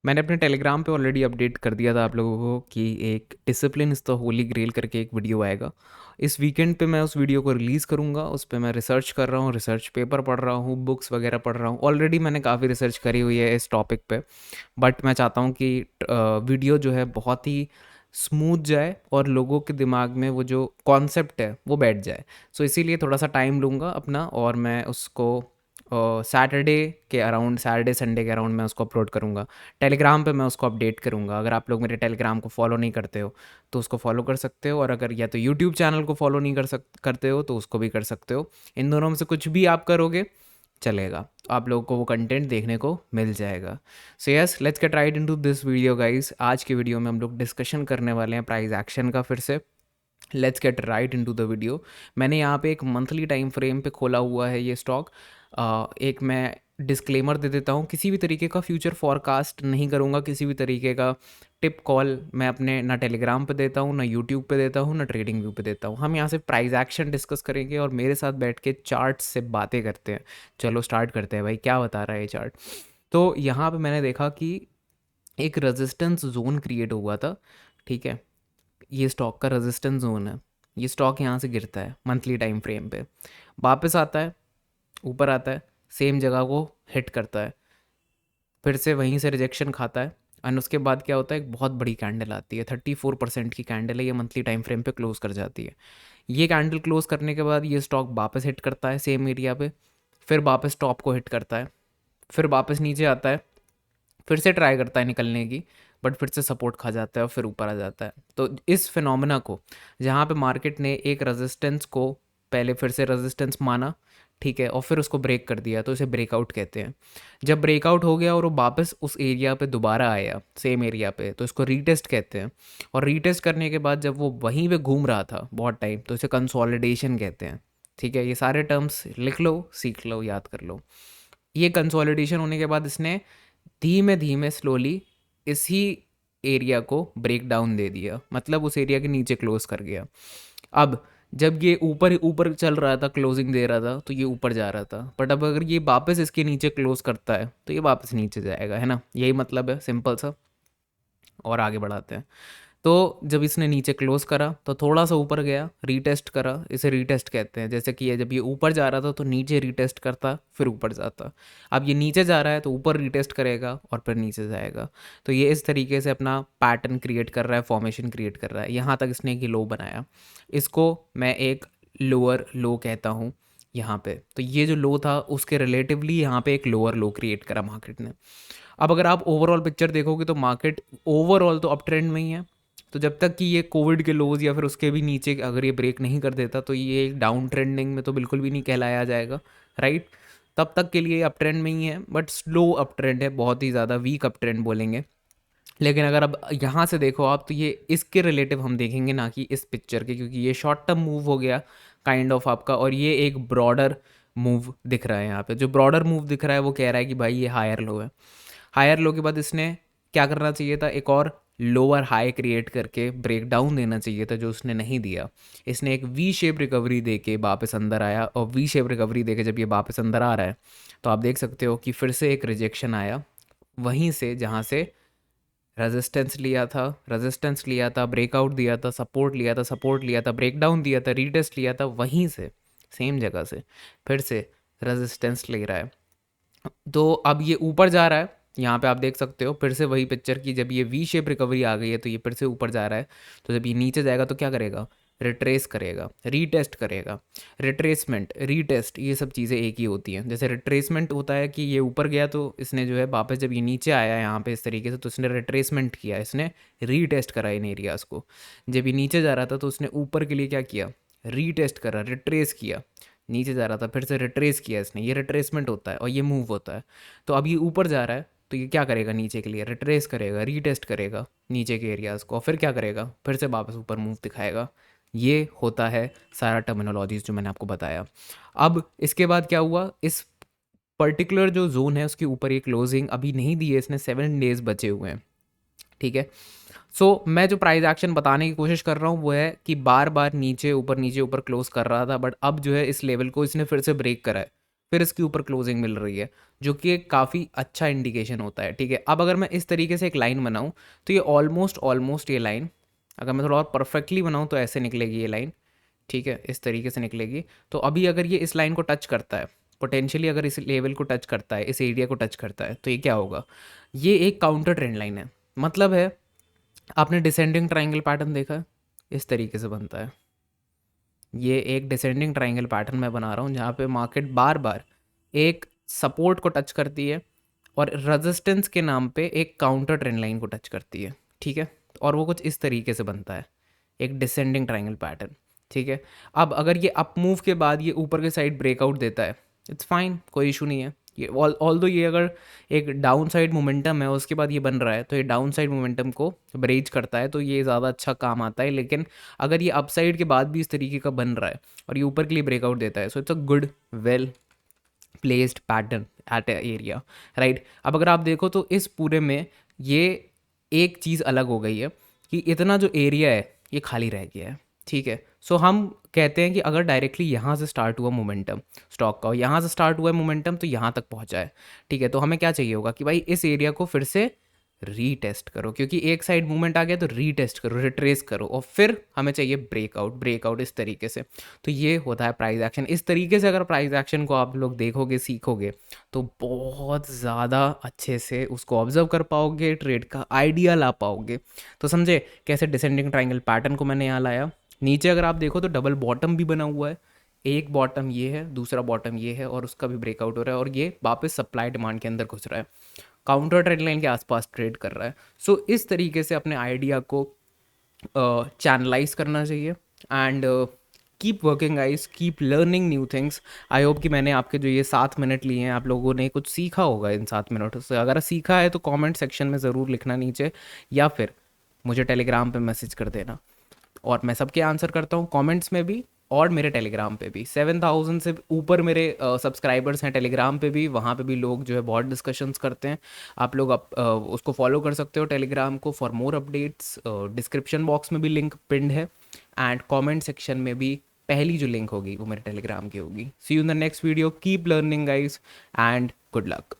मैंने अपने टेलीग्राम पे ऑलरेडी अपडेट कर दिया था आप लोगों को कि एक discipline is the holy grail करके एक वीडियो आएगा। इस वीकेंड पे मैं उस वीडियो को रिलीज़ करूँगा। उस पे मैं रिसर्च कर रहा हूँ, रिसर्च पेपर पढ़ रहा हूँ, बुक्स वगैरह पढ़ रहा हूँ। ऑलरेडी मैंने काफ़ी रिसर्च करी हुई है इस टॉपिक पे। बट मैं चाहता हूँ कि वीडियो जो है बहुत ही स्मूथ जाए और लोगों के दिमाग में वो जो कॉन्सेप्ट है वो बैठ जाए। सो इसीलिए थोड़ा सा टाइम लूँगा अपना, और मैं उसको सैटरडे के अराउंड, सैटरडे संडे के अराउंड मैं उसको अपलोड करूँगा। टेलीग्राम पे मैं उसको अपडेट करूँगा। अगर आप लोग मेरे टेलीग्राम को फॉलो नहीं करते हो तो उसको फॉलो कर सकते हो, और अगर या तो यूट्यूब चैनल को फॉलो नहीं करते हो तो उसको भी कर सकते हो। इन दोनों में से कुछ भी आप करोगे चलेगा, आप लोगों को वो कंटेंट देखने को मिल जाएगा। So yes, let's get right into this video guys. आज के वीडियो में हम लोग डिस्कशन करने वाले हैं प्राइस एक्शन का फिर से। Let's get right into the video. मैंने यहाँ पे एक मंथली टाइम फ्रेम पे खोला हुआ है ये स्टॉक। एक मैं डिस्क्लेमर दे देता हूँ, किसी भी तरीके का फ्यूचर फॉरकास्ट नहीं करूँगा, किसी भी तरीके का टिप कॉल मैं अपने ना टेलीग्राम पे देता हूँ, ना यूट्यूब पे देता हूँ, ना ट्रेडिंग व्यू पे देता हूँ। हम यहाँ से प्राइस एक्शन डिस्कस करेंगे और मेरे साथ बैठ के चार्ट से बातें करते हैं। चलो स्टार्ट करते हैं भाई, क्या बता रहा है ये चार्ट। तो यहाँ पे मैंने देखा कि एक रेजिस्टेंस जोन क्रिएट हुआ था, ठीक है। ये स्टॉक का रेजिस्टेंस जोन है। ये स्टॉक यहाँ से गिरता है मंथली टाइम फ्रेम पे, वापस आता है, ऊपर आता है, सेम जगह को हिट करता है, फिर से वहीं से रिजेक्शन खाता है। एंड उसके बाद क्या होता है, एक बहुत बड़ी कैंडल आती है, 34% की कैंडल है, ये मंथली टाइम फ्रेम पे क्लोज कर जाती है। ये कैंडल क्लोज करने के बाद ये स्टॉक वापस हिट करता है सेम एरिया पे, फिर वापस टॉप को हिट करता है, फिर वापस नीचे आता है, फिर से ट्राई करता है निकलने की, बट फिर से सपोर्ट खा जाता है और फिर ऊपर आ जाता है। तो इस फिनोमेना को, जहाँ पे मार्केट ने एक रेजिस्टेंस को पहले फिर से रेजिस्टेंस माना, ठीक है, और फिर उसको ब्रेक कर दिया, तो इसे ब्रेकआउट कहते हैं। जब ब्रेकआउट हो गया और वो वापस उस एरिया पे दोबारा आया, सेम एरिया पे, तो इसको रीटेस्ट कहते हैं। और रीटेस्ट करने के बाद जब वो वहीं पे घूम रहा था बहुत टाइम, तो इसे कंसोलिडेशन कहते हैं। ठीक है, ये सारे टर्म्स लिख लो, सीख लो, याद कर लो। ये कंसोलिडेशन होने के बाद इसने धीमे धीमे स्लोली इसी एरिया को ब्रेक डाउन दे दिया, मतलब उस एरिया के नीचे क्लोज कर गया। अब जब ये ऊपर ऊपर चल रहा था, क्लोजिंग दे रहा था, तो ये ऊपर जा रहा था, बट अब अगर ये वापस इसके नीचे क्लोज करता है तो ये वापस नीचे जाएगा, है ना। यही मतलब है, सिंपल सा। और आगे बढ़ाते हैं। तो जब इसने नीचे क्लोज करा तो थोड़ा सा ऊपर गया, रीटेस्ट करा, इसे रीटेस्ट कहते हैं। जैसे कि ये जब ये ऊपर जा रहा था तो नीचे रीटेस्ट करता, फिर ऊपर जाता। अब ये नीचे जा रहा है तो ऊपर रीटेस्ट करेगा और फिर नीचे जाएगा। तो ये इस तरीके से अपना पैटर्न क्रिएट कर रहा है, फॉर्मेशन क्रिएट कर रहा है। यहाँ तक इसने एक लो बनाया, इसको मैं एक लोअर लो कहता हूँ यहाँ पे। तो ये जो लो था उसके रिलेटिवली यहाँ पे एक लोअर लो क्रिएट करा मार्केट ने। अब अगर आप ओवरऑल पिक्चर देखोगे तो मार्केट ओवरऑल तो अप ट्रेंड में ही है। तो जब तक कि ये कोविड के लोज या फिर उसके भी नीचे अगर ये ब्रेक नहीं कर देता तो ये एक डाउन ट्रेंडिंग में तो बिल्कुल भी नहीं कहलाया जाएगा, राइट। तब तक के लिए अप ट्रेंड में ही है, बट स्लो अप ट्रेंड है, बहुत ही ज़्यादा वीक अप ट्रेंड बोलेंगे। लेकिन अगर अब यहाँ से देखो आप, तो ये इसके रिलेटिव हम देखेंगे, ना कि इस पिक्चर के, क्योंकि ये शॉर्ट टर्म मूव हो गया काइंड ऑफ आपका, और ये एक ब्रॉडर मूव दिख रहा है। यहाँ पे जो ब्रॉडर मूव दिख रहा है वो कह रहा है कि भाई ये हायर लो है। हायर लो के बाद इसने क्या करना चाहिए था, एक और लोअर हाई क्रिएट करके ब्रेक डाउन देना चाहिए था, जो उसने नहीं दिया। इसने एक वी शेप रिकवरी दे के वापस अंदर आया, और वी शेप रिकवरी दे के जब ये वापस अंदर आ रहा है तो आप देख सकते हो कि फिर से एक रिजेक्शन आया वहीं से जहाँ से रेजिस्टेंस लिया था, ब्रेकआउट दिया था, सपोर्ट लिया था, सपोर्ट लिया था, ब्रेक डाउन दिया था, रीटेस्ट लिया था, वहीं से सेम जगह से फिर से रेजिस्टेंस ले रहा है। तो अब ये ऊपर जा रहा है, यहाँ पे आप देख सकते हो फिर से वही पिक्चर की, जब ये वी शेप रिकवरी आ गई है तो ये फिर से ऊपर जा रहा है। तो जब ये नीचे जाएगा तो क्या करेगा, रिट्रेस करेगा, रीटेस्ट करेगा। रिट्रेसमेंट, रीटेस्ट, ये सब चीज़ें एक ही होती हैं। जैसे रिट्रेसमेंट होता है कि ये ऊपर गया तो इसने जो है वापस जब ये नीचे आया यहाँ पे इस तरीके से, तो इसने रिट्रेसमेंट किया, इसने रीटेस्ट करा इन एरियाज़ को। जब ये नीचे जा रहा था तो उसने ऊपर के लिए क्या किया, रीटेस्ट करा, रिट्रेस किया। नीचे जा रहा था, फिर से रिट्रेस किया इसने, ये रिट्रेसमेंट होता है और ये मूव होता है। तो अब ये ऊपर जा रहा है तो ये क्या करेगा, नीचे के लिए रिट्रेस करेगा, रीटेस्ट करेगा नीचे के एरियाज़ को, और फिर क्या करेगा, फिर से वापस ऊपर मूव दिखाएगा। ये होता है सारा टर्मिनोलॉजीज जो मैंने आपको बताया। अब इसके बाद क्या हुआ, इस पर्टिकुलर जो जोन है उसके ऊपर ये क्लोजिंग अभी नहीं दी है इसने, 7 डेज बचे हुए हैं, ठीक है। मैं जो प्राइस एक्शन बताने की कोशिश कर रहा हूँ वो है कि बार बार नीचे ऊपर क्लोज कर रहा था, बट अब जो है इस लेवल को इसने फिर से ब्रेक करा है। फिर इसके ऊपर क्लोजिंग मिल रही है, जो कि एक काफ़ी अच्छा इंडिकेशन होता है। ठीक है, अब अगर मैं इस तरीके से एक लाइन बनाऊँ तो ये ऑलमोस्ट ऑलमोस्ट ये लाइन, अगर मैं थोड़ा और परफेक्टली बनाऊँ तो ऐसे निकलेगी ये लाइन। ठीक है, इस तरीके से निकलेगी। तो अभी अगर ये इस लाइन को टच करता है, पोटेंशियली अगर इस लेवल को टच करता है, इस एरिया को टच करता है, तो ये क्या होगा, ये एक काउंटर ट्रेंड लाइन है। मतलब है, आपने डिसेंडिंग ट्राइंगल पैटर्न देखा है, इस तरीके से बनता है। ये एक डिसेंडिंग ट्राइंगल पैटर्न मैं बना रहा हूँ जहाँ पे मार्केट बार बार एक सपोर्ट को टच करती है और रेजिस्टेंस के नाम पे एक काउंटर ट्रेंड लाइन को टच करती है। ठीक है, और वो कुछ इस तरीके से बनता है, एक डिसेंडिंग ट्राइंगल पैटर्न। ठीक है, अब अगर ये अप मूव के बाद ये ऊपर के साइड ब्रेकआउट देता है, इट्स फाइन, कोई इशू नहीं है। ये ऑल दो ये अगर एक डाउन साइड मोमेंटम है उसके बाद ये बन रहा है, तो ये डाउन साइड मोमेंटम को ब्रेच करता है, तो ये ज़्यादा अच्छा काम आता है। लेकिन अगर ये अपसाइड के बाद भी इस तरीके का बन रहा है और ये ऊपर के लिए ब्रेकआउट देता है, so it's a good well placed pattern at area, right. अब अगर आप देखो तो इस पूरे में ये एक चीज़ अलग हो गई है कि इतना जो एरिया है ये खाली रह गया है। ठीक है, सो हम कहते हैं कि अगर डायरेक्टली यहाँ से स्टार्ट हुआ मोमेंटम स्टॉक का, और यहाँ से स्टार्ट हुआ है मोमेंटम तो यहाँ तक पहुँचा है। ठीक है, तो हमें क्या चाहिए होगा कि भाई इस एरिया को फिर से रीटेस्ट करो, क्योंकि एक साइड मूवमेंट आ गया तो रीटेस्ट करो, रिट्रेस करो, और फिर हमें चाहिए ब्रेकआउट, ब्रेकआउट इस तरीके से। तो ये होता है प्राइस एक्शन। इस तरीके से अगर प्राइस एक्शन को आप लोग देखोगे, सीखोगे, तो बहुत ज़्यादा अच्छे से उसको ऑब्जर्व कर पाओगे, ट्रेड का आइडिया ला पाओगे। तो समझे कैसे डिसेंडिंग ट्राइंगल पैटर्न को मैंने यहाँ लाया। नीचे अगर आप देखो तो डबल बॉटम भी बना हुआ है, एक बॉटम ये है, दूसरा बॉटम ये है, और उसका भी ब्रेकआउट हो रहा है, और ये वापस सप्लाई डिमांड के अंदर घुस रहा है, काउंटर ट्रेंड लाइन के आसपास ट्रेड कर रहा है। सो इस तरीके से अपने आइडिया को चैनलाइज करना चाहिए and keep working guys, keep learning new things. I hope कि मैंने आपके जो ये 7 मिनट लिए हैं आप लोगों ने कुछ सीखा होगा इन 7 मिनटों से। अगर सीखा है तो कमेंट सेक्शन में ज़रूर लिखना नीचे, या फिर मुझे टेलीग्राम पे मैसेज कर देना, और मैं सबके आंसर करता हूँ कमेंट्स में भी और मेरे टेलीग्राम पे भी। 7,000 से ऊपर मेरे सब्सक्राइबर्स हैं टेलीग्राम पे भी, वहाँ पे भी लोग जो है बहुत डिस्कशंस करते हैं। आप लोग उसको फॉलो कर सकते हो टेलीग्राम को for more updates. Description box में भी लिंक पिंड है, एंड कमेंट सेक्शन में भी पहली जो लिंक होगी वो मेरे टेलीग्राम की होगी। See you in the next video, keep learning guys, and good luck.